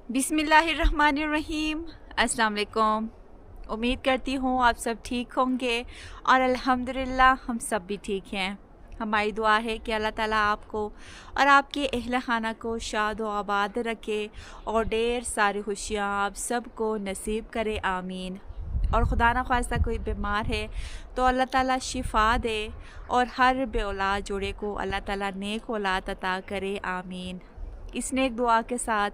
बिस्मिल्लाहिर्रहमानिर्रहीम। अस्सलाम वालेकुम। उम्मीद करती हूँ आप सब ठीक होंगे और अल्हम्दुलिल्लाह हम सब भी ठीक हैं। हमारी दुआ है कि अल्लाह ताला आपको और आपके अहल खाना को शाद व आबाद रखे और ढेर सारी खुशियाँ आप सबको नसीब करे, आमीन। और खुदा न ख्वास्ता कोई बीमार है तो अल्लाह ताला शिफा दे और हर बे औलाद जोड़े को अल्लाह ताला नेक औलाद अता करे, आमीन। इस नेक दुआ के साथ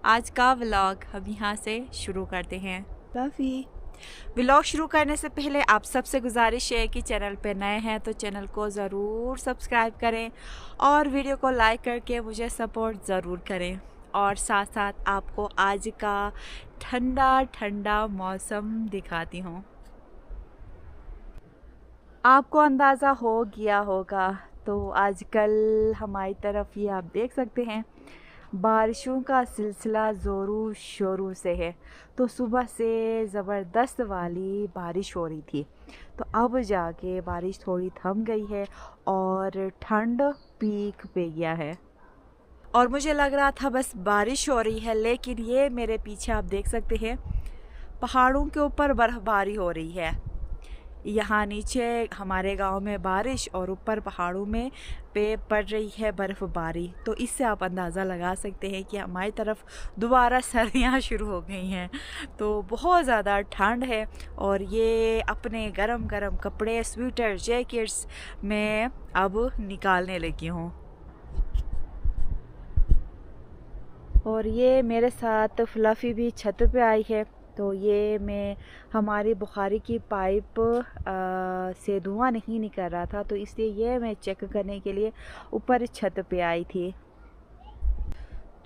आज का व्लॉग हम यहाँ से शुरू करते हैं। काफ़ी व्लॉग शुरू करने से पहले आप सबसे गुजारिश है कि चैनल पे नए हैं तो चैनल को ज़रूर सब्सक्राइब करें और वीडियो को लाइक करके मुझे सपोर्ट ज़रूर करें। और साथ साथ आपको आज का ठंडा ठंडा मौसम दिखाती हूँ। आपको अंदाज़ा हो गया होगा तो आजकल हमारी तरफ ये आप देख सकते हैं बारिशों का सिलसिला ज़ोरों शोरों से है। तो सुबह से ज़बरदस्त वाली बारिश हो रही थी, तो अब जाके बारिश थोड़ी थम गई है और ठंड पीक पे गया है। और मुझे लग रहा था बस बारिश हो रही है, लेकिन ये मेरे पीछे आप देख सकते हैं पहाड़ों के ऊपर बर्फ़बारी हो रही है। यहाँ नीचे हमारे गांव में बारिश और ऊपर पहाड़ों में पे पड़ रही है बर्फ़बारी। तो इससे आप अंदाज़ा लगा सकते हैं कि हमारी तरफ दोबारा सर्दियाँ शुरू हो गई हैं। तो बहुत ज़्यादा ठंड है और ये अपने गरम गरम कपड़े, स्वेटर, जैकेट्स मैं अब निकालने लगी हूँ। और ये मेरे साथ फ्लफ़ी भी छत पे आई है। तो ये मैं हमारी बुखारी की पाइप से धुआं नहीं निकल रहा था, तो इसलिए ये मैं चेक करने के लिए ऊपर छत पे आई थी।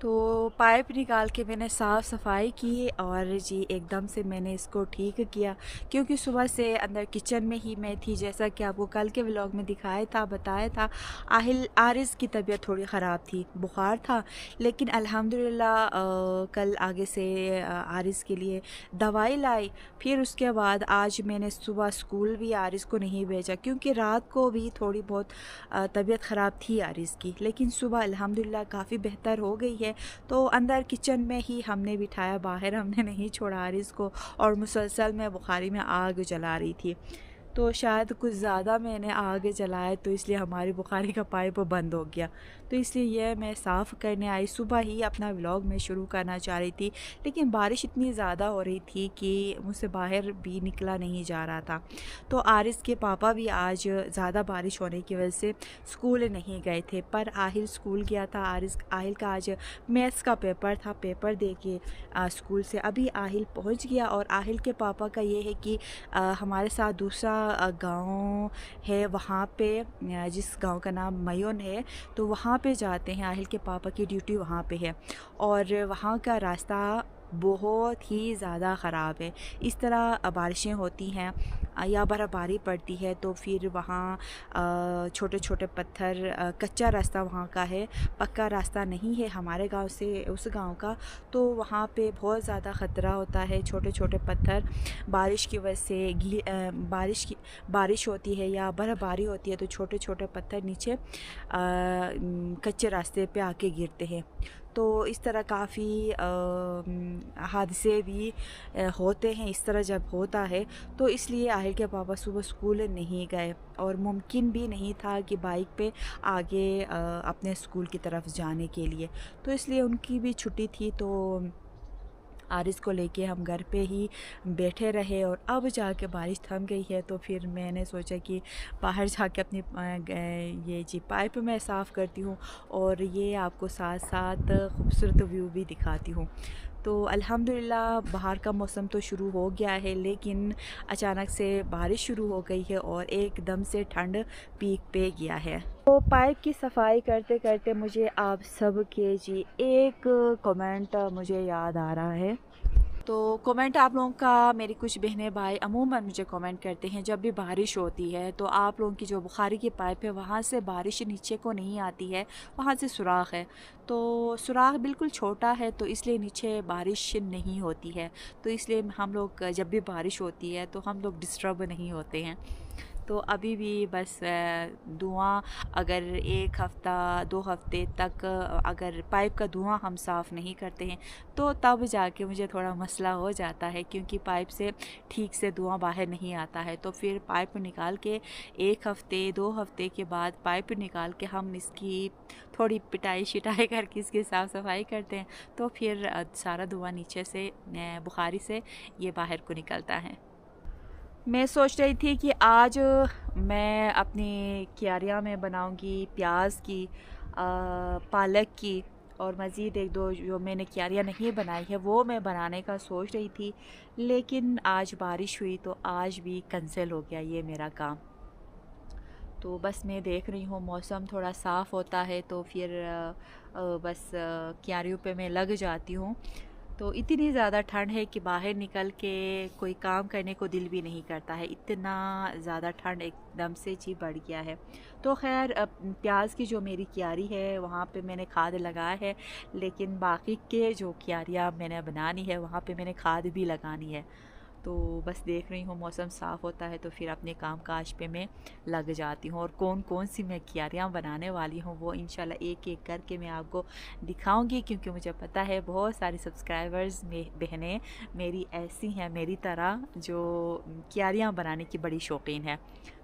तो पाइप निकाल के मैंने साफ़ सफाई की और जी एकदम से मैंने इसको ठीक किया, क्योंकि सुबह से अंदर किचन में ही मैं थी। जैसा कि आपको कल के व्लॉग में दिखाया था, बताया था, आरिस की तबीयत थोड़ी ख़राब थी, बुखार था, लेकिन अल्हम्दुलिल्लाह कल आगे से आरिस के लिए दवाई लाई। फिर उसके बाद आज मैंने सुबह स्कूल भी आरिस को नहीं भेजा, क्योंकि रात को भी थोड़ी बहुत तबीयत ख़राब थी आरिस की, लेकिन सुबह अल्हम्दुलिल्लाह काफ़ी बेहतर हो गई है। तो अंदर किचन में ही हमने बिठाया, बाहर हमने नहीं छोड़ा आरिस को। और मुसलसल मैं बुखारी में आग जला रही थी, तो शायद कुछ ज़्यादा मैंने आग जलाया, तो इसलिए हमारी बुखारी का पाइप बंद हो गया। तो इसलिए यह मैं साफ़ करने आई। सुबह ही अपना व्लॉग मैं शुरू करना चाह रही थी, लेकिन बारिश इतनी ज़्यादा हो रही थी कि मुझसे बाहर भी निकला नहीं जा रहा था। तो आरिस के पापा भी आज ज़्यादा बारिश होने की वजह से स्कूल नहीं गए थे, पर आहिल स्कूल गया था। आहिल का आज मैथ्स का पेपर था, पेपर दे के स्कूल से अभी आहिल पहुंच गया। और आहिल के पापा का ये है कि हमारे साथ दूसरा गांव है, वहाँ पे जिस गांव का नाम मयून है, तो वहाँ पे जाते हैं। आहिल के पापा की ड्यूटी वहाँ पे है और वहाँ का रास्ता बहुत ही ज़्यादा ख़राब है। इस तरह बारिशें होती हैं या बर्फ़बारी पड़ती है तो फिर वहाँ छोटे छोटे पत्थर, कच्चा रास्ता वहाँ का है, पक्का रास्ता नहीं है हमारे गांव से उस गांव का। तो वहाँ पे बहुत ज़्यादा ख़तरा होता है। छोटे छोटे पत्थर बारिश की वजह से बारिश होती है या बर्फ़बारी होती है तो छोटे छोटे पत्थर नीचे कच्चे रास्ते पे आके गिरते हैं। तो इस तरह काफ़ी हादसे भी होते हैं। इस तरह जब होता है तो इसलिए आहिल के पापा सुबह स्कूल नहीं गए और मुमकिन भी नहीं था कि बाइक पे आगे अपने स्कूल की तरफ जाने के लिए, तो इसलिए उनकी भी छुट्टी थी। तो आरिस को लेके हम घर पे ही बैठे रहे और अब जाके बारिश थम गई है। तो फिर मैंने सोचा कि बाहर जाके अपनी ये जी पाइप मैं साफ़ करती हूँ और ये आपको साथ साथ खूबसूरत व्यू भी दिखाती हूँ। तो अल्हम्दुलिल्लाह बाहर का मौसम तो शुरू हो गया है, लेकिन अचानक से बारिश शुरू हो गई है और एकदम से ठंड पीक पे गया है। तो पाइप की सफाई करते करते मुझे आप सब के जी एक कमेंट मुझे याद आ रहा है। तो कमेंट आप लोगों का, मेरी कुछ बहनें भाई अमूमन मुझे कमेंट करते हैं जब भी बारिश होती है तो आप लोगों की जो बुखारी की पाइप है वहाँ से बारिश नीचे को नहीं आती है, वहाँ से सुराख है। तो सुराख बिल्कुल छोटा है तो इसलिए नीचे बारिश नहीं होती है, तो इसलिए हम लोग जब भी बारिश होती है तो हम लोग डिस्टर्ब नहीं होते हैं। तो अभी भी बस धुआं, अगर 1 हफ़्ता 2 हफ़्ते तक अगर पाइप का धुआं हम साफ़ नहीं करते हैं तो तब जाके मुझे थोड़ा मसला हो जाता है, क्योंकि पाइप से ठीक से धुआं बाहर नहीं आता है। तो फिर पाइप निकाल के 1 हफ़्ते 2 हफ़्ते के बाद पाइप निकाल के हम इसकी थोड़ी पिटाई शिटाई करके इसकी साफ़ सफाई करते हैं, तो फिर सारा धुआं नीचे से बुखारी से ये बाहर को निकलता है। मैं सोच रही थी कि आज मैं अपनी क्यारियाँ में बनाऊंगी प्याज की, पालक की, और मज़ीद 1-2 जो मैंने क्यारियाँ नहीं बनाई है वो मैं बनाने का सोच रही थी, लेकिन आज बारिश हुई तो आज भी कैंसिल हो गया ये मेरा काम। तो बस मैं देख रही हूँ मौसम थोड़ा साफ़ होता है तो फिर बस क्यारियों पे मैं लग जाती हूँ। तो इतनी ज़्यादा ठंड है कि बाहर निकल के कोई काम करने को दिल भी नहीं करता है, इतना ज़्यादा ठंड एकदम से जी बढ़ गया है। तो खैर प्याज की जो मेरी क्यारी है वहाँ पे मैंने खाद लगाया है, लेकिन बाकी के जो क्यारियाँ मैंने बनानी है वहाँ पे मैंने खाद भी लगानी है। तो बस देख रही हूँ मौसम साफ़ होता है तो फिर अपने काम काज पे मैं लग जाती हूँ, और कौन कौन सी मैं क्यारियाँ बनाने वाली हूँ वो इंशाल्लाह एक एक करके मैं आपको दिखाऊंगी, क्योंकि मुझे पता है बहुत सारी सब्सक्राइबर्स में बहनें मेरी ऐसी हैं मेरी तरह जो क्यारियाँ बनाने की बड़ी शौकीन है।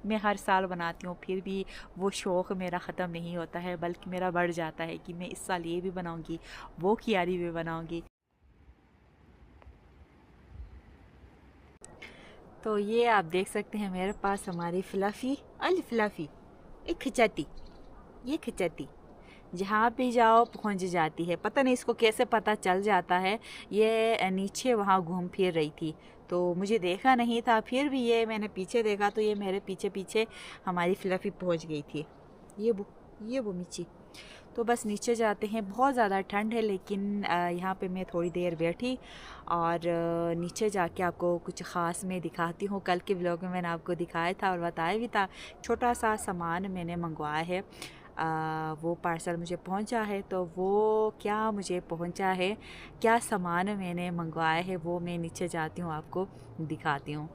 मैं हर साल बनाती हूँ फिर भी वो शौक़ मेरा ख़त्म नहीं होता है, बल्कि मेरा बढ़ जाता है कि मैं इस साल ये भी बनाऊँगी, वो क्यारी भी बनाऊँगी। तो ये आप देख सकते हैं मेरे पास हमारी फ्लफ़ी एक खिंचाती, ये खिंचाती जहाँ भी जाओ पहुँच जाती है, पता नहीं इसको कैसे पता चल जाता है। ये नीचे वहाँ घूम फिर रही थी तो मुझे देखा नहीं था, फिर भी ये मैंने पीछे देखा तो ये मेरे पीछे पीछे हमारी फ्लफ़ी पहुँच गई थी। ये वो नीचे। तो बस नीचे जाते हैं, बहुत ज़्यादा ठंड है लेकिन यहाँ पे मैं थोड़ी देर बैठी और नीचे जाके आपको कुछ ख़ास मैं दिखाती हूँ। कल के व्लॉग में मैंने आपको दिखाया था और बताया भी था, छोटा सा सामान मैंने मंगवाया है, वो पार्सल मुझे पहुंचा है। तो वो क्या मुझे पहुंचा है, क्या सामान मैंने मंगवाया है वो मैं नीचे जाती हूँ आपको दिखाती हूँ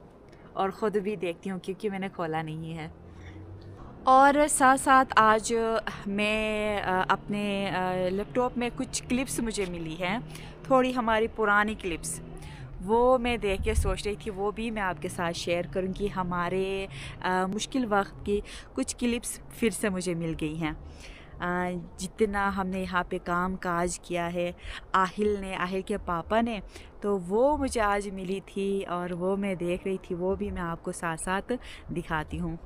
और ख़ुद भी देखती हूँ, क्योंकि मैंने खोला नहीं है। और साथ साथ आज मैं अपने लैपटॉप में कुछ क्लिप्स मुझे मिली हैं, थोड़ी हमारी पुरानी क्लिप्स, वो मैं देख के सोच रही थी वो भी मैं आपके साथ शेयर करूंगी। हमारे मुश्किल वक्त की कुछ क्लिप्स फिर से मुझे मिल गई हैं। जितना हमने यहाँ पे काम काज किया है आहिल के पापा ने, तो वो मुझे आज मिली थी और वो मैं देख रही थी, वो भी मैं आपको साथ साथ दिखाती हूँ।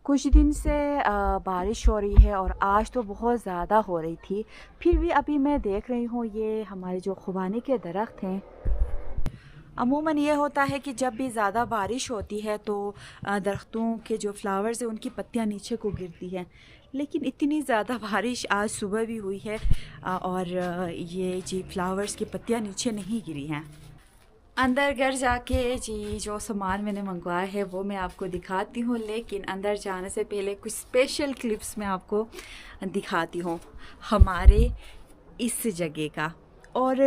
कुछ दिन से बारिश हो रही है और आज तो बहुत ज़्यादा हो रही थी, फिर भी अभी मैं देख रही हूँ ये हमारे जो खुबानी के दरख्त हैं, अमूमन ये होता है कि जब भी ज़्यादा बारिश होती है तो दरख्तों के जो फ्लावर्स हैं उनकी पत्तियाँ नीचे को गिरती हैं, लेकिन इतनी ज़्यादा बारिश आज सुबह भी हुई है और ये जी फ्लावर्स की पत्तियाँ नीचे नहीं गिरी हैं। अंदर घर जाके जी जो सामान मैंने मंगवाया है वो मैं आपको दिखाती हूँ, लेकिन अंदर जाने से पहले कुछ स्पेशल क्लिप्स मैं आपको दिखाती हूँ हमारे इस जगह का। और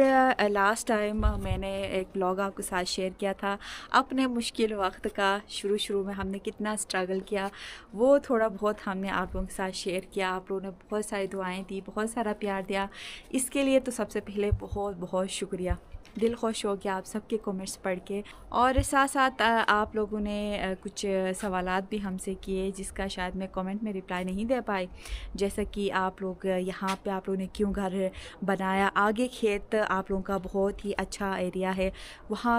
लास्ट टाइम मैंने एक ब्लॉग आपके साथ शेयर किया था अपने मुश्किल वक्त का, शुरू में हमने कितना स्ट्रगल किया वो थोड़ा बहुत हमने आप लोगों के साथ शेयर किया। आप लोगों ने बहुत सारी दुआएं दी, बहुत सारा प्यार दिया, इसके लिए तो सबसे पहले बहुत बहुत शुक्रिया। दिल खुश हो गया आप सबके कमेंट्स पढ़ के। और साथ साथ आप लोगों ने कुछ सवालात भी हमसे किए जिसका शायद मैं कमेंट में रिप्लाई नहीं दे पाई, जैसा कि आप लोग यहाँ पे आप लोगों ने क्यों घर बनाया, आगे खेत आप लोगों का बहुत ही अच्छा एरिया है, वहाँ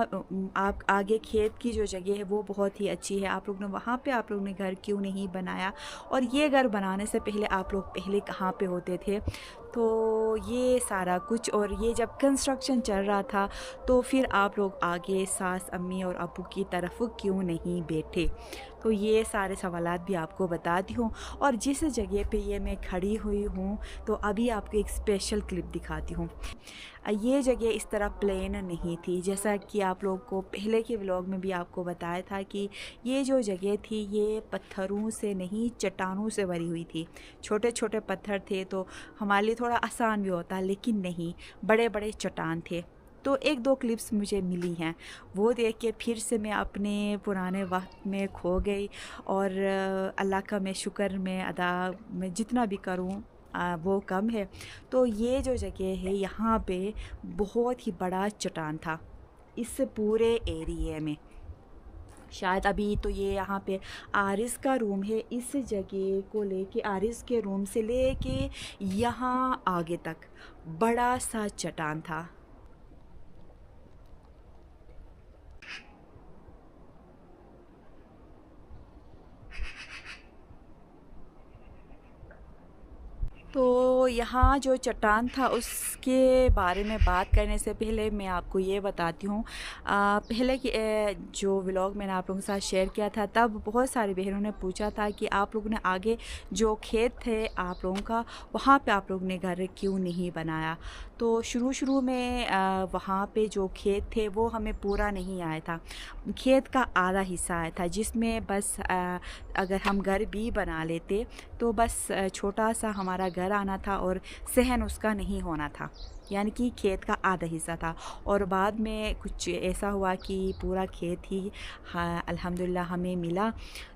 आप आगे खेत की जो जगह है वो बहुत ही अच्छी है, आप लोग ने वहाँ पे आप लोगों ने घर क्यों नहीं बनाया, और ये घर बनाने से पहले आप लोग पहले कहाँ पे होते थे। तो ये सारा कुछ, और ये जब कंस्ट्रक्शन चल रहा था तो फिर आप लोग आगे सास अम्मी और अब्बू की तरफ क्यों नहीं बैठे। तो ये सारे सवालात भी आपको बताती हूँ। और जिस जगह पे ये मैं खड़ी हुई हूँ तो अभी आपको एक स्पेशल क्लिप दिखाती हूँ। ये जगह इस तरह प्लेन नहीं थी, जैसा कि आप लोग को पहले के व्लॉग में भी आपको बताया था कि ये जो जगह थी ये पत्थरों से नहीं चट्टानों से भरी हुई थी। छोटे छोटे पत्थर थे तो हमारे लिए थोड़ा आसान भी होता, लेकिन नहीं, बड़े बड़े चट्टान थे। तो एक दो क्लिप्स मुझे मिली हैं, वो देख के फिर से मैं अपने पुराने वक्त में खो गई। और अल्लाह का मैं शुक्र मैं अदा मैं जितना भी करूँ वो कम है। तो ये जो जगह है यहाँ पे बहुत ही बड़ा चट्टान था इस पूरे एरिया में। शायद अभी तो ये यहाँ पे आरिस का रूम है, इस जगह को लेके आरिस के रूम से लेके यहाँ आगे तक बड़ा सा चट्टान था। तो यहाँ जो चट्टान था उसके बारे में बात करने से पहले मैं आपको ये बताती हूँ। पहले की जो व्लॉग मैंने आप लोगों के साथ शेयर किया था तब बहुत सारी बहनों ने पूछा था कि आप लोगों ने आगे जो खेत थे आप लोगों का, वहाँ पे आप लोगों ने घर क्यों नहीं बनाया। तो शुरू में वहाँ पे जो खेत थे वो हमें पूरा नहीं आया था, खेत का आधा हिस्सा आया था, जिसमें बस अगर हम घर भी बना लेते तो बस छोटा सा हमारा घर आना था और सहन उसका नहीं होना था, यानी कि खेत का आधा हिस्सा था। और बाद में कुछ ऐसा हुआ कि पूरा खेत ही अल्हम्दुलिल्लाह हमें मिला।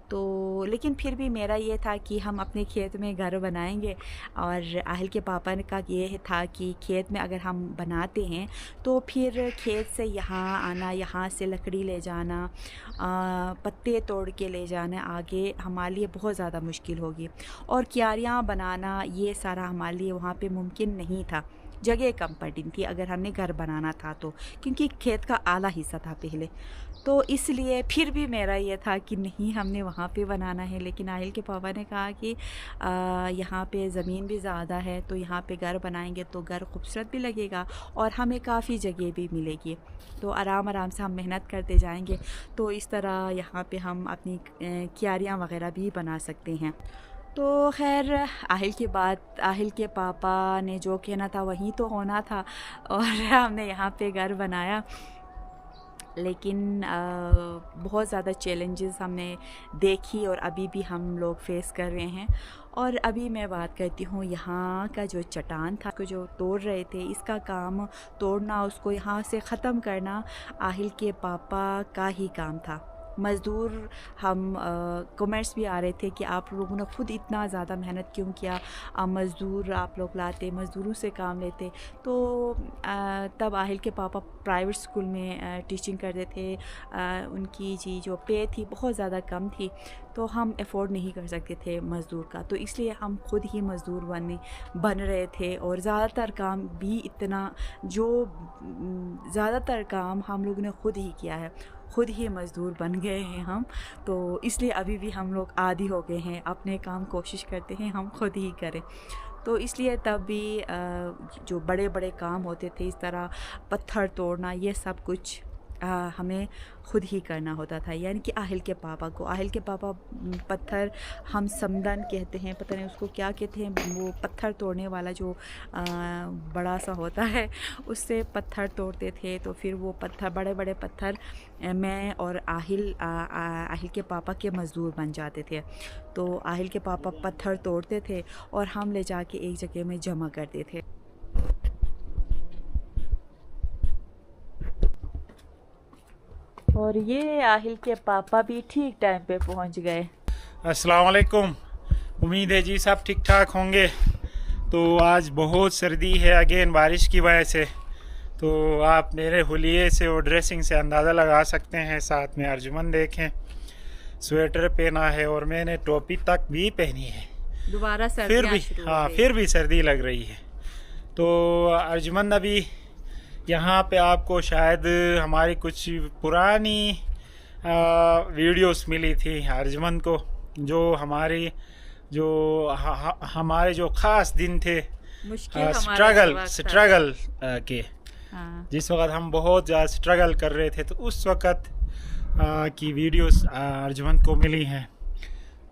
तो लेकिन फिर भी मेरा ये था कि हम अपने खेत में घर बनाएंगे। और आहिल के पापा ने कहा ये था कि खेत में अगर हम बनाते हैं तो फिर खेत से यहाँ आना, यहाँ से लकड़ी ले जाना, पत्ते तोड़ के ले जाना आगे हमारे लिए बहुत ज़्यादा मुश्किल होगी। और क्यारियाँ बनाना ये सारा हमारे लिए वहाँ पे मुमकिन नहीं था, जगह कम पड़ी थी अगर हमने घर बनाना था तो, क्योंकि खेत का आधा हिस्सा था पहले। तो इसलिए फिर भी मेरा ये था कि नहीं हमने वहाँ पे बनाना है। लेकिन आहिल के पापा ने कहा कि यहाँ पे ज़मीन भी ज़्यादा है तो यहाँ पे घर बनाएंगे तो घर खूबसूरत भी लगेगा और हमें काफ़ी जगह भी मिलेगी। तो आराम आराम से हम मेहनत करते जाएंगे तो इस तरह यहाँ पे हम अपनी क्यारियाँ वगैरह भी बना सकते हैं। तो खैर आहिल के पापा ने जो कहना था वही तो होना था और हमने यहाँ पे घर बनाया। लेकिन बहुत ज़्यादा चैलेंजेस हमने देखी और अभी भी हम लोग फेस कर रहे हैं। और अभी मैं बात करती हूँ यहाँ का जो चट्टान था उसको जो तोड़ रहे थे, इसका काम तोड़ना, उसको यहाँ से ख़त्म करना आहिल के पापा का ही काम था। मज़दूर हम कमेंट्स भी आ रहे थे कि आप लोगों ने ख़ुद इतना ज़्यादा मेहनत क्यों किया, मज़दूर आप लोग लाते, मज़दूरों से काम लेते। तो तब आहिल के पापा प्राइवेट स्कूल में टीचिंग करते थे, उनकी जी जो पे थी बहुत ज़्यादा कम थी तो हम अफोर्ड नहीं कर सकते थे मज़दूर का, तो इसलिए हम ख़ुद ही मज़दूर बन रहे थे। और ज़्यादातर काम भी ज़्यादातर काम हम लोगों ने ख़ुद ही किया है, ख़ुद ही मज़दूर बन गए हैं हम। तो इसलिए अभी भी हम लोग आदी हो गए हैं, अपने काम कोशिश करते हैं हम ख़ुद ही करें। तो इसलिए तब भी जो बड़े बड़े काम होते थे इस तरह पत्थर तोड़ना ये सब कुछ हमें ख़ुद ही करना होता था। यानी कि आहिल के पापा पत्थर, हम समदन कहते हैं, पता नहीं उसको क्या कहते हैं, वो पत्थर तोड़ने वाला जो बड़ा सा होता है उससे पत्थर तोड़ते थे। तो फिर वो पत्थर, बड़े बड़े पत्थर मैं और आहिल के पापा के मज़दूर बन जाते थे। तो आहिल के पापा पत्थर तोड़ते थे और हम ले जाके एक जगह में जमा करते थे। और ये आहिल के पापा भी ठीक टाइम पे पहुंच गए। अस्सलाम वालेकुम, उम्मीद है जी सब ठीक ठाक होंगे। तो आज बहुत सर्दी है अगेन बारिश की वजह से, तो आप मेरे हुलिये से और ड्रेसिंग से अंदाज़ा लगा सकते हैं। साथ में अर्जुमन देखें, स्वेटर पहना है और मैंने टोपी तक भी पहनी है, दोबारा सर्दी फिर भी सर्दी लग रही है। तो अर्जुमन अभी यहाँ पे आपको शायद हमारी कुछ पुरानी वीडियोस मिली थी अर्जुमन को, जो हमारे जो ख़ास दिन थे स्ट्रगल के, जिस वक्त हम बहुत ज़्यादा स्ट्रगल कर रहे थे। तो उस वक्त की वीडियोस अर्जमंद को मिली हैं।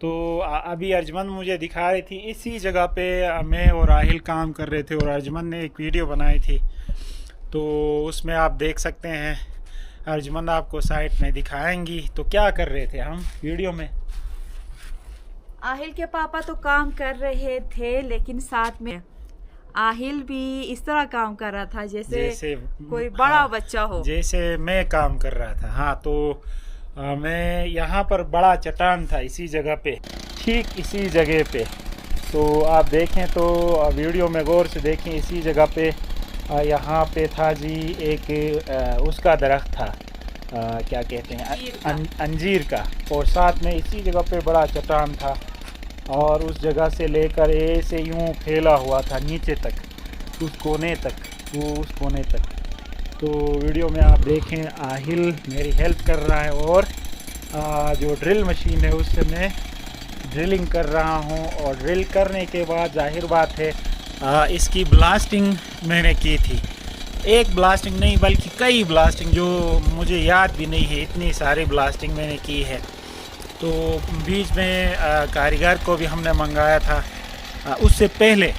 तो अभी अर्जमंद मुझे दिखा रही थी इसी जगह पे मैं और राहिल काम कर रहे थे और अर्जमंद ने एक वीडियो बनाई थी, तो उसमें आप देख सकते हैं। अर्जमंद आपको साइट में दिखाएंगी। तो क्या कर रहे थे हम वीडियो में? आहिल के पापा तो काम कर रहे थे, लेकिन साथ में आहिल भी इस तरह काम कर रहा था जैसे कोई बड़ा हाँ, बच्चा हो, जैसे मैं काम कर रहा था। हाँ, तो मैं यहाँ पर बड़ा चट्टान था इसी जगह पे, ठीक इसी जगह पे। तो आप देखें तो वीडियो में गौर से देखें, इसी जगह पे यहाँ पे था जी एक उसका दरख्त था, क्या कहते हैं, अंजीर का। और साथ में इसी जगह पे बड़ा चट्टान था और उस जगह से लेकर ऐसे यूं फैला हुआ था नीचे तक, उस कोने तक, वो उस कोने तक। तो वीडियो में आप देखें आहिल मेरी हेल्प कर रहा है और जो ड्रिल मशीन है उससे मैं ड्रिलिंग कर रहा हूं। और ड्रिल करने के बाद जाहिर बात है इसकी ब्लास्टिंग मैंने की थी। एक ब्लास्टिंग नहीं बल्कि कई ब्लास्टिंग, जो मुझे याद भी नहीं है, इतनी सारी ब्लास्टिंग मैंने की है। तो बीच में कारीगर को भी हमने मंगाया था, उससे पहले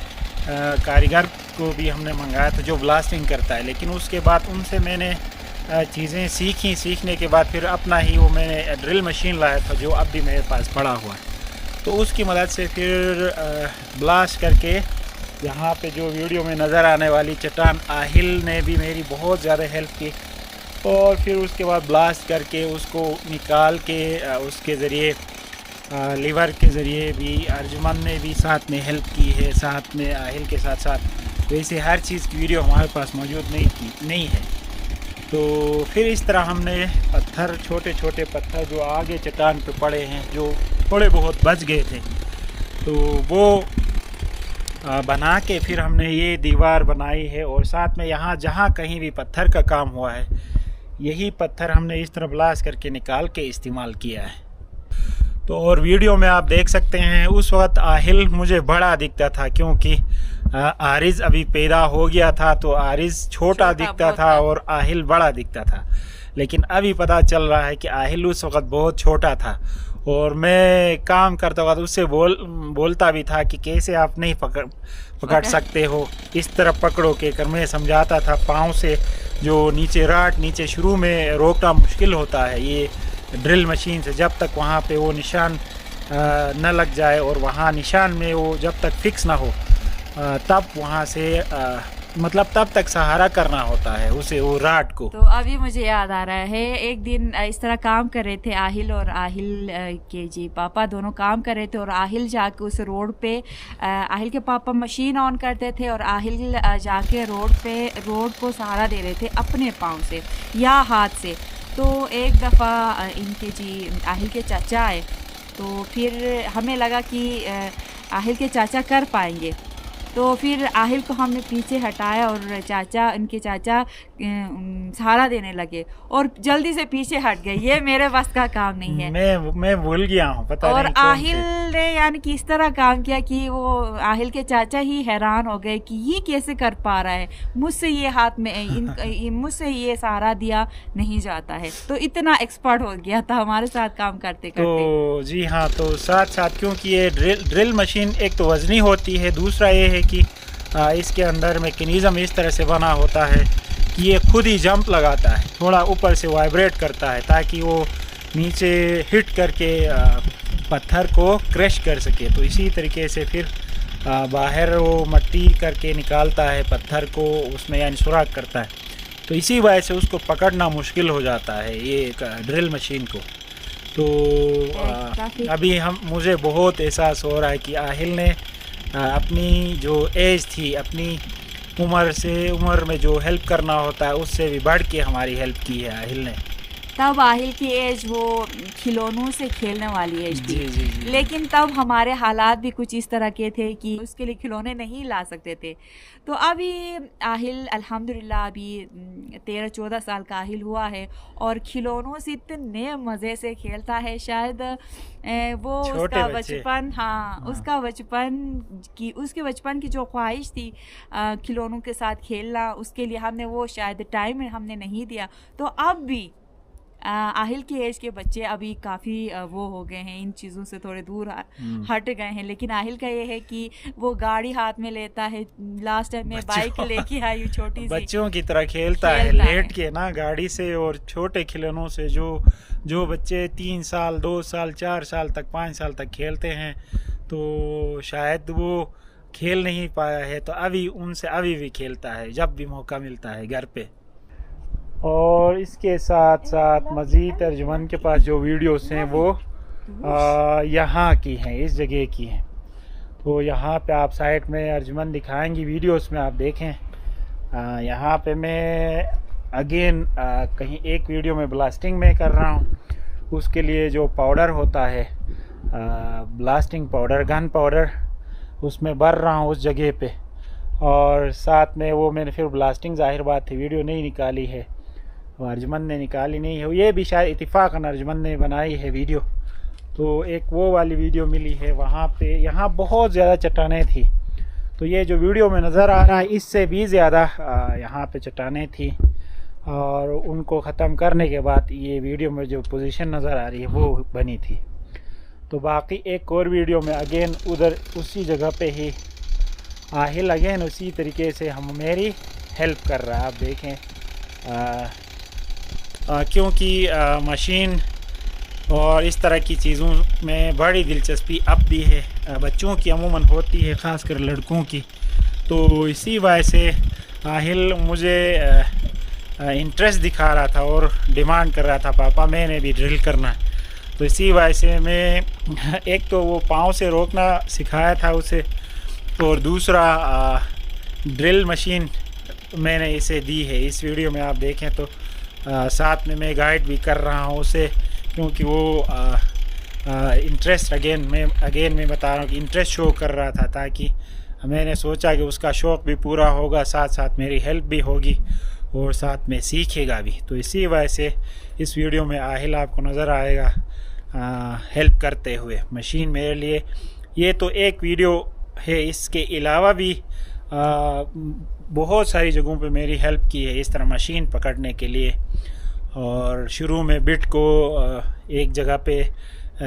कारीगर को भी हमने मंगाया था जो ब्लास्टिंग करता है, लेकिन उसके बाद उनसे मैंने चीज़ें सीखी। सीखने के बाद फिर अपना ही वो मैंने ड्रिल मशीन लाया था जो अब भी मेरे पास पड़ा हुआ है। तो उसकी मदद से फिर ब्लास्ट करके यहाँ पे जो वीडियो में नज़र आने वाली चट्टान, आहिल ने भी मेरी बहुत ज़्यादा हेल्प की। और फिर उसके बाद ब्लास्ट करके उसको निकाल के उसके ज़रिए लीवर के ज़रिए भी अर्जमंद ने भी साथ में हेल्प की है, साथ में आहिल के साथ साथ। वैसे हर चीज़ की वीडियो हमारे पास मौजूद नहीं है। तो फिर इस तरह हमने पत्थर, छोटे छोटे पत्थर जो आगे चट्टान पे पड़े हैं, जो थोड़े बहुत बच गए थे, तो वो बना के फिर हमने ये दीवार बनाई है। और साथ में यहाँ जहाँ कहीं भी पत्थर का काम हुआ है, यही पत्थर हमने इस तरह ब्लास्ट करके निकाल के इस्तेमाल किया है। तो और वीडियो में आप देख सकते हैं उस वक्त आहिल मुझे बड़ा दिखता था, क्योंकि आरिज अभी पैदा हो गया था, तो आरिज छोटा दिखता था और आहिल बड़ा दिखता था। लेकिन अभी पता चल रहा है कि आहिल उस वक्त बहुत छोटा था। और मैं काम करता वक्त उससे बोलता भी था कि कैसे आप नहीं पकड़ सकते हो, इस तरफ पकड़ो के कर मैं समझाता था। पाँव से जो नीचे राट नीचे शुरू में रोकना मुश्किल होता है ये ड्रिल मशीन से, जब तक वहाँ पे वो निशान न लग जाए और वहाँ निशान में वो जब तक फिक्स ना हो तब वहाँ से मतलब तब तक सहारा करना होता है उसे, वो राट को। तो अभी मुझे याद आ रहा है, एक दिन इस तरह काम कर रहे थे आहिल और आहिल के जी पापा दोनों काम कर रहे थे। और आहिल जाके उस रोड पे, आहिल के पापा मशीन ऑन करते थे और आहिल जाके रोड को सहारा दे रहे थे अपने पाँव से या हाथ से। तो एक दफ़ा इनके जी आहिल के चाचा आए, तो फिर हमें लगा कि आहिल के चाचा कर पाएंगे, तो फिर आहिल को हमने पीछे हटाया और इनके चाचा सहारा देने लगे और जल्दी से पीछे हट गए। ये मेरे बस का काम नहीं है, मैं भूल गया हूँ, पता और नहीं आहिल ने यानी कि इस तरह काम किया कि वो आहिल के चाचा ही हैरान हो गए कि ये कैसे कर पा रहा है, मुझसे ये हाथ में मुझसे ये सहारा दिया नहीं जाता है। तो इतना एक्सपर्ट हो गया था हमारे साथ काम करते करते। तो जी हाँ, तो साथ साथ क्योंकि ये ड्रिल मशीन एक तो वजनी होती है, दूसरा ये है कि इसके अंदर मैकेनिज़्म इस तरह से बना होता है कि ये खुद ही जंप लगाता है, थोड़ा ऊपर से वाइब्रेट करता है ताकि वो नीचे हिट करके पत्थर को क्रश कर सके। तो इसी तरीके से फिर बाहर वो मट्टी करके निकालता है पत्थर को, उसमें यानी सुराख करता है। तो इसी वजह से उसको पकड़ना मुश्किल हो जाता है ये ड्रिल मशीन को। तो अभी मुझे बहुत एहसास हो रहा है कि आहिल ने अपनी जो एज थी, अपनी उम्र में जो हेल्प करना होता है उससे भी बढ़ के हमारी हेल्प की है आहिल ने। तब आहिल की एज वो खिलौनों से खेलने वाली एज थी। जी। लेकिन तब हमारे हालात भी कुछ इस तरह के थे कि उसके लिए खिलौने नहीं ला सकते थे। तो अभी आहिल अल्हम्दुलिल्लाह अभी 13-14 साल का आहिल हुआ है और खिलौनों से इतने मज़े से खेलता है। शायद वो उसका बचपन, हाँ उसका उसके बचपन की जो ख्वाहिश थी खिलौनों के साथ खेलना, उसके लिए हमने वो शायद टाइम हमने नहीं दिया। तो अब भी आहिल की एज के बच्चे अभी काफ़ी वो हो गए हैं, इन चीज़ों से थोड़े दूर हट गए हैं, लेकिन आहिल का ये है कि वो गाड़ी हाथ में लेता है। लास्ट टाइम मैं बाइक लेके आई हूँ छोटी सी, बच्चों की तरह खेलता है लेट के ना गाड़ी से, और छोटे खिलौनों से जो बच्चे 3 साल 2 साल 4 साल तक 5 साल तक खेलते हैं, तो शायद वो खेल नहीं पाया है, तो अभी भी खेलता है जब भी मौका मिलता है घर पे। और इसके साथ साथ मज़ीद अर्जुमन के पास जो वीडियोस हैं वो यहाँ की हैं, इस जगह की हैं। तो यहाँ पे आप साइड में अर्जुमन दिखाएंगी वीडियोस में, आप देखें। यहाँ पे मैं अगेन कहीं एक वीडियो में ब्लास्टिंग में कर रहा हूँ, उसके लिए जो पाउडर होता है ब्लास्टिंग पाउडर, गन पाउडर, उसमें भर रहा हूँ उस जगह पे। और साथ में वो मैंने फिर ब्लास्टिंग, जाहिर बात है वीडियो नहीं निकाली है, अर्जुमन ने निकाली नहीं है, ये भी शायद इत्तेफाकन अर्जुमन ने बनाई है वीडियो। तो एक वो वाली वीडियो मिली है वहाँ पे, यहाँ बहुत ज़्यादा चट्टानें थी, तो ये जो वीडियो में नज़र आ रहा है इससे भी ज़्यादा यहाँ पे चट्टानें थी, और उनको ख़त्म करने के बाद ये वीडियो में जो पोजीशन नज़र आ रही है वो बनी थी। तो बाकी एक और वीडियो में अगेन उधर उसी जगह पे ही आहिल अगेन उसी तरीके से हम मेरी हेल्प कर रहा है, आप देखें। क्योंकि मशीन और इस तरह की चीज़ों में बड़ी दिलचस्पी अब भी है, बच्चों की अमूमन होती है, ख़ासकर लड़कों की। तो इसी वजह से आहिल मुझे इंटरेस्ट दिखा रहा था और डिमांड कर रहा था, पापा मैंने भी ड्रिल करना। तो इसी वजह से मैं एक तो वो पाँव से रोकना सिखाया था उसे, और दूसरा ड्रिल मशीन मैंने इसे दी है। इस वीडियो में आप देखें तो साथ में मैं गाइड भी कर रहा हूँ उसे, क्योंकि वो इंटरेस्ट अगेन मैं बता रहा हूँ कि इंटरेस्ट शो कर रहा था, ताकि मैंने सोचा कि उसका शौक़ भी पूरा होगा, साथ साथ मेरी हेल्प भी होगी और साथ में सीखेगा भी। तो इसी वजह से इस वीडियो में आहिल आपको नज़र आएगा हेल्प करते हुए। मशीन मेरे लिए ये तो एक वीडियो है, इसके अलावा भी बहुत सारी जगहों पे मेरी हेल्प की है इस तरह मशीन पकड़ने के लिए। और शुरू में बिट को एक जगह पे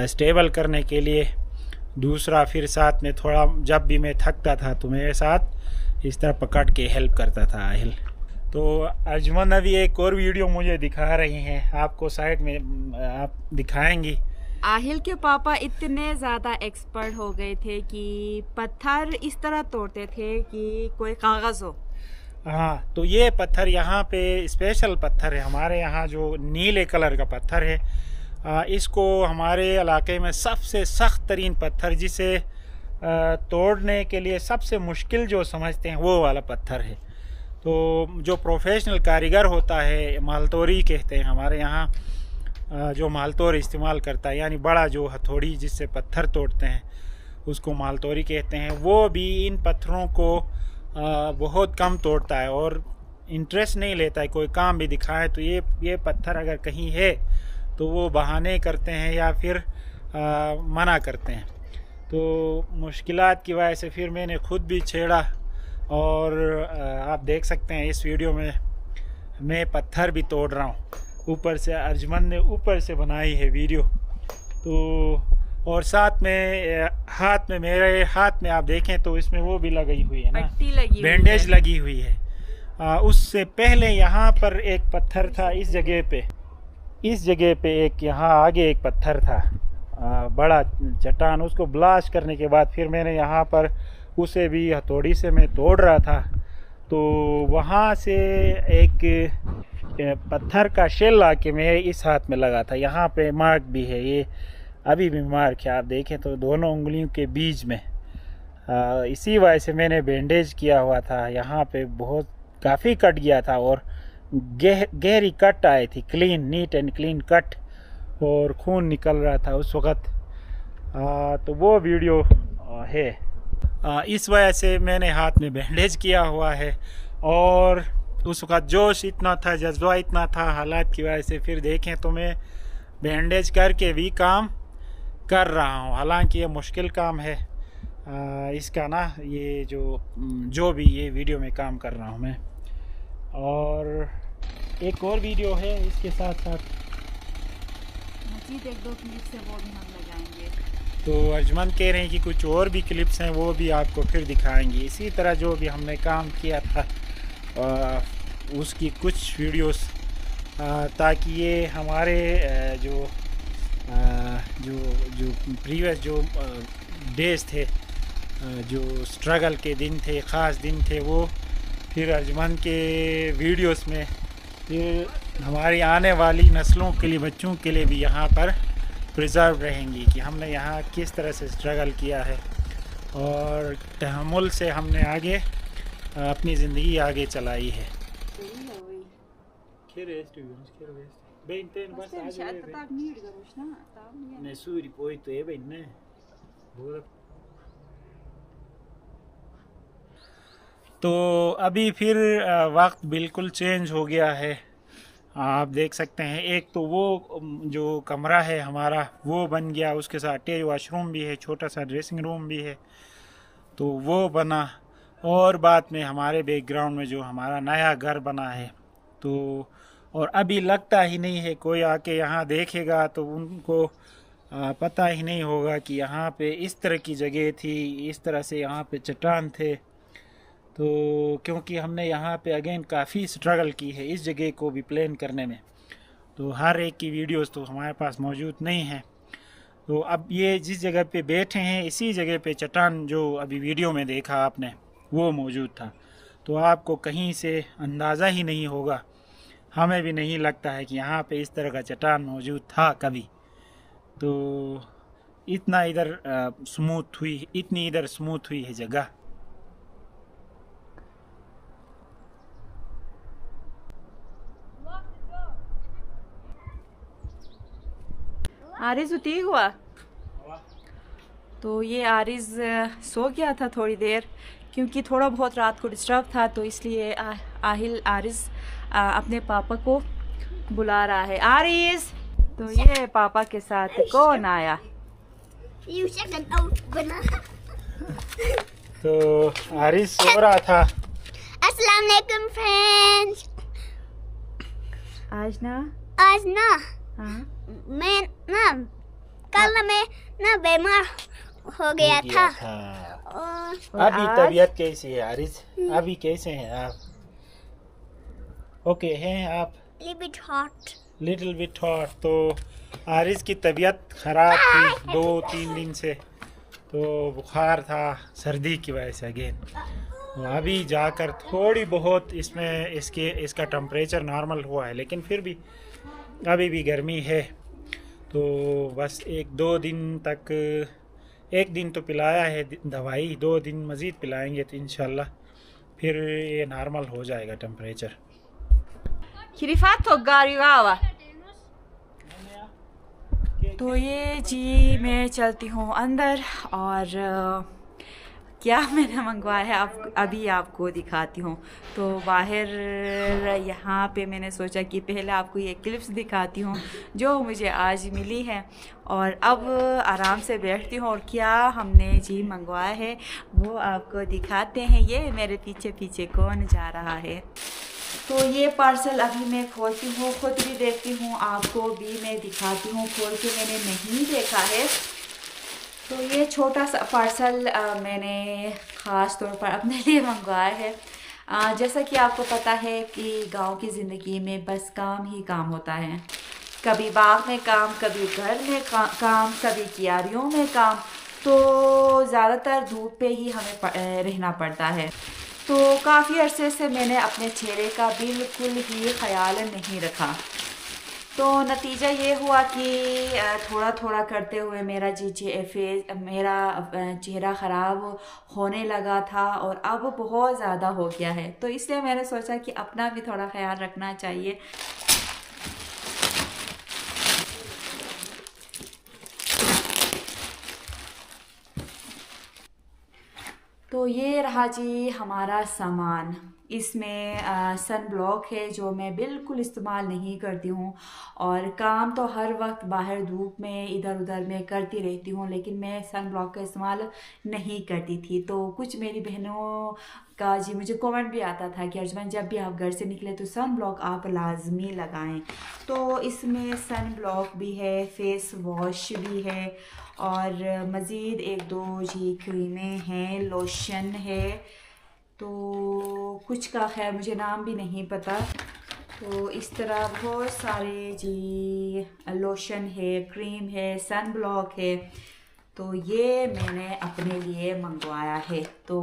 स्टेबल करने के लिए, दूसरा फिर साथ में थोड़ा जब भी मैं थकता था तो मेरे साथ इस तरह पकड़ के हेल्प करता था आहिल। तो अर्जुमन अभी एक और वीडियो मुझे दिखा रही हैं, आपको साइड में आप दिखाएंगी। आहिल के पापा इतने ज़्यादा एक्सपर्ट हो गए थे कि पत्थर इस तरह तोड़ते थे कि कोई कागज़ हो। हाँ, तो ये पत्थर यहाँ पे स्पेशल पत्थर है, हमारे यहाँ जो नीले कलर का पत्थर है, इसको हमारे इलाके में सबसे सख्त तरीन पत्थर, जिसे तोड़ने के लिए सबसे मुश्किल जो समझते हैं वो वाला पत्थर है। तो जो प्रोफेशनल कारीगर होता है, मालतोरी कहते हैं हमारे यहाँ, जो मालतोर इस्तेमाल करता है, यानी बड़ा जो हथौड़ी जिससे पत्थर तोड़ते हैं उसको मालतोरी कहते हैं, वो भी इन पत्थरों को बहुत कम तोड़ता है और इंटरेस्ट नहीं लेता है। कोई काम भी दिखाए तो ये पत्थर अगर कहीं है तो वो बहाने करते हैं या फिर मना करते हैं। तो मुश्किलात की वजह से फिर मैंने खुद भी छेड़ा, और आप देख सकते हैं इस वीडियो में मैं पत्थर भी तोड़ रहा हूँ। ऊपर से अर्जुमन ने ऊपर से बनाई है वीडियो। तो और साथ में हाथ में, मेरे हाथ में आप देखें तो इसमें वो भी लगी हुई है ना, बैंडेज लगी हुई है। उससे पहले यहाँ पर एक पत्थर था इस जगह पे एक यहाँ आगे एक पत्थर था, बड़ा चट्टान। उसको ब्लास्ट करने के बाद फिर मैंने यहाँ पर उसे भी हथौड़ी से मैं तोड़ रहा था, तो वहाँ से एक पत्थर का शेल आके मेरे इस हाथ में लगा था। यहाँ पे मार्क भी है, ये अभी भी मार्क है, आप देखें तो दोनों उंगलियों के बीच में। इसी वजह से मैंने बैंडेज किया हुआ था। यहाँ पे बहुत काफ़ी कट गया था और गहरी कट आई थी, clean, neat and clean cut, और खून निकल रहा था उस वक़्त। तो वो वीडियो है। इस वजह से मैंने हाथ में बैंडेज किया हुआ है, और उस वक़्त जोश इतना था, जज्बा इतना था हालात की वजह से, फिर देखें तो मैं बैंडेज करके भी काम कर रहा हूँ। हालांकि ये मुश्किल काम है इसका ना, ये जो भी ये वीडियो में काम कर रहा हूँ मैं। और एक और वीडियो है इसके साथ साथ, मजीद एक दो क्लिप्स हैं वो भी हम लगाएंगे। तो अर्जमन कह रहे हैं कि कुछ और भी क्लिप्स हैं वो भी आपको फिर दिखाएंगे। इसी तरह जो भी हमने काम किया था उसकी कुछ वीडियोस, ताकि ये हमारे जो जो जो प्रीवियस जो डेज थे, जो स्ट्रगल के दिन थे, ख़ास दिन थे, वो फिर अर्जमन के वीडियोस में फिर हमारी आने वाली नस्लों के लिए, बच्चों के लिए भी यहाँ पर प्रिजर्व रहेंगी कि हमने यहाँ किस तरह से स्ट्रगल किया है और तहम्मुल से हमने आगे अपनी ज़िंदगी आगे चलाई है। तो अभी फिर वक्त बिल्कुल चेंज हो गया है। आप देख सकते हैं, एक तो वो जो कमरा है हमारा वो बन गया, उसके साथ अटैच वाशरूम भी है, छोटा सा ड्रेसिंग रूम भी है, तो वो बना। और बाद में हमारे बैकग्राउंड में जो हमारा नया घर बना है, तो और अभी लगता ही नहीं है कोई आके यहाँ देखेगा तो उनको पता ही नहीं होगा कि यहाँ पे इस तरह की जगह थी, इस तरह से यहाँ पे चट्टान थे। तो क्योंकि हमने यहाँ पे अगेन काफ़ी स्ट्रगल की है इस जगह को भी प्लान करने में, तो हर एक की वीडियोस तो हमारे पास मौजूद नहीं है। तो अब ये जिस जगह पे बैठे हैं इसी जगह पे चट्टान जो अभी वीडियो में देखा आपने वो मौजूद था, तो आपको कहीं से अंदाज़ा ही नहीं होगा, हमें भी नहीं लगता है कि यहाँ पे इस तरह का चट्टान मौजूद था कभी। तो इतना इधर स्मूथ हुई, इतनी इधर स्मूथ हुई है जगह। आरिज़ ठीक हुआ? तो ये आरिज़ सो गया था थोड़ी देर, क्योंकि थोड़ा बहुत रात को डिस्टर्ब था, तो इसलिए आरिज़ अपने पापा को बुला रहा है। आरिज़, तो ये पापा के साथ कौन आया? तो आरिज़ सो रहा था। अस्सलाम वालेकुम फ्रेंड्स। आज ना हाँ मैं ना कल मैं ना बीमार हो गया था। और अभी तबीयत कैसी है आरिज़? अभी कैसे हैं आप? ओके हैं आप? Little bit hot. तो आरिज़ की तबीयत ख़राब थी 2-3 दिन से, तो बुखार था सर्दी की वजह से अगेन। अभी जाकर थोड़ी बहुत इसका टेम्परेचर नॉर्मल हुआ है, लेकिन फिर भी अभी भी गर्मी है। तो बस 1-2 दिन तक, एक दिन तो पिलाया है दवाई, 2 दिन मज़ीद पिलाएंगे तो इंशाल्लाह फिर ये नॉर्मल हो जाएगा टेम्परेचर। तो ये जी मैं चलती हूँ अंदर, और क्या मैंने मंगवाया है अभी आपको दिखाती हूँ। तो बाहर यहाँ पे मैंने सोचा कि पहले आपको ये क्लिप्स दिखाती हूँ जो मुझे आज मिली है, और अब आराम से बैठती हूँ और क्या हमने जी मंगवाया है वो आपको दिखाते हैं। ये मेरे पीछे पीछे कौन जा रहा है? तो ये पार्सल अभी मैं खोलती हूँ, खुद भी देखती हूँ, आपको भी मैं दिखाती हूँ, खोल के मैंने नहीं देखा है। तो ये छोटा सा पार्सल मैंने ख़ास तौर पर अपने लिए मंगवाया है। जैसा कि आपको पता है कि गांव की ज़िंदगी में बस काम ही काम होता है, कभी बाग में काम, कभी घर में काम, कभी क्यारियों में काम, तो ज़्यादातर धूप पे ही हमें रहना पड़ता है। तो काफ़ी अरसे से मैंने अपने चेहरे का बिल्कुल ही ख्याल नहीं रखा, तो नतीजा ये हुआ कि थोड़ा थोड़ा करते हुए मेरा मेरा चेहरा ख़राब होने लगा था, और अब बहुत ज़्यादा हो गया है। तो इसलिए मैंने सोचा कि अपना भी थोड़ा ख्याल रखना चाहिए। तो ये रहा जी हमारा सामान। इसमें सन ब्लॉक है जो मैं बिल्कुल इस्तेमाल नहीं करती हूँ, और काम तो हर वक्त बाहर धूप में इधर उधर मैं करती रहती हूँ, लेकिन मैं सन ब्लॉक का इस्तेमाल नहीं करती थी। तो कुछ मेरी बहनों का जी मुझे कमेंट भी आता था कि अर्जुमान जब भी आप घर से निकले तो सन ब्लॉक आप लाजमी लगाएं। तो इसमें सन ब्लॉक भी है, फेस वॉश भी है और मज़ीद एक दो जी क्रीमें हैं, लोशन है, तो कुछ का खैर मुझे नाम भी नहीं पता। तो इस तरह बहुत सारे जी लोशन है, क्रीम है, सन ब्लॉक है। तो ये मैंने अपने लिए मंगवाया है। तो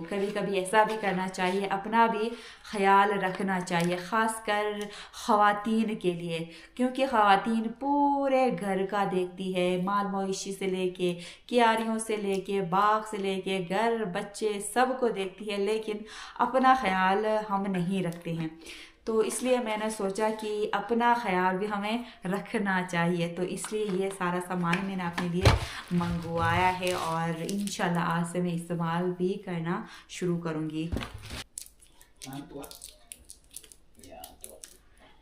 कभी कभी ऐसा भी करना चाहिए, अपना भी ख्याल रखना चाहिए, ख़ासकर ख़वातीन के लिए, क्योंकि ख़वातीन पूरे घर का देखती है, माल मवेशी से लेके क्यारियों से लेके बाग से लेके घर बच्चे सबको देखती है, लेकिन अपना ख्याल हम नहीं रखते हैं। तो इसलिए मैंने सोचा कि अपना ख्याल भी हमें रखना चाहिए, तो इसलिए ये सारा सामान मैंने अपने लिए मंगवाया है और इंशाल्लाह आज से मैं इस्तेमाल भी करना शुरू करूँगी।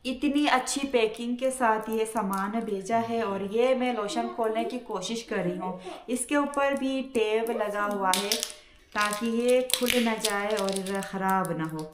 इतनी अच्छी पैकिंग के साथ ये सामान भेजा है और ये मैं लोशन खोलने की कोशिश कर रही हूँ। इसके ऊपर भी टेप लगा हुआ है ताकि ये खुल ना जाए और ख़राब ना हो।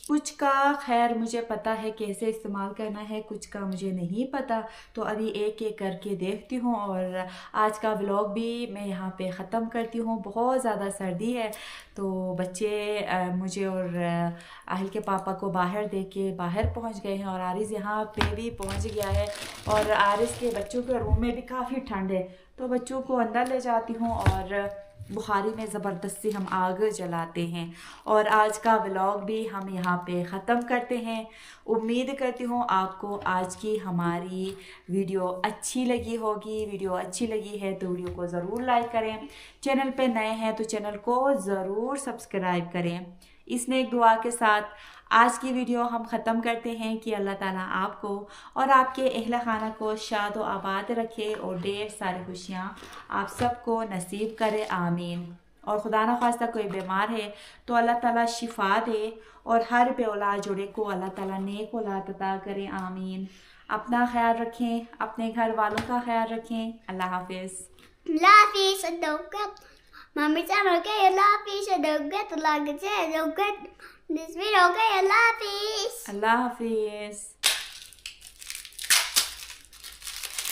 कुछ का खैर मुझे पता है कैसे इस्तेमाल करना है, कुछ का मुझे नहीं पता, तो अभी एक एक करके देखती हूँ और आज का व्लॉग भी मैं यहाँ पे ख़त्म करती हूँ। बहुत ज़्यादा सर्दी है तो बच्चे मुझे और आहिल के पापा को बाहर देख के बाहर पहुँच गए हैं और आरिज़ यहाँ पे भी पहुँच गया है और आरिज़ के बच्चों के रूम में भी काफ़ी ठंड है, तो बच्चों को अंदर ले जाती हूँ और बुखारी में ज़बरदस्ती हम आग जलाते हैं। और आज का व्लॉग भी हम यहाँ पे ख़त्म करते हैं। उम्मीद करती हूँ आपको आज की हमारी वीडियो अच्छी लगी होगी। वीडियो अच्छी लगी है तो वीडियो को ज़रूर लाइक करें, चैनल पे नए हैं तो चैनल को ज़रूर सब्सक्राइब करें। इस नेक दुआ के साथ आज की वीडियो हम ख़त्म करते हैं कि अल्लाह ताला आपको और आपके अहल खाना को शाद व आबाद रखे और ढेर सारी खुशियाँ आप सबको नसीब करे, आमीन। और खुदा न खास्ता कोई बीमार है तो अल्लाह ताला शिफा दे और हर पे औलाद जुड़े को अल्लाह ताला नेक औलाद अता करे, आमीन। अपना ख्याल रखें, अपने घर वालों का ख्याल रखें। अल्लाह हाफिज़। Mami sama kayak lapis ada gat lagi saya juga. This video kayak lapis. अल्लाह हाफिज़।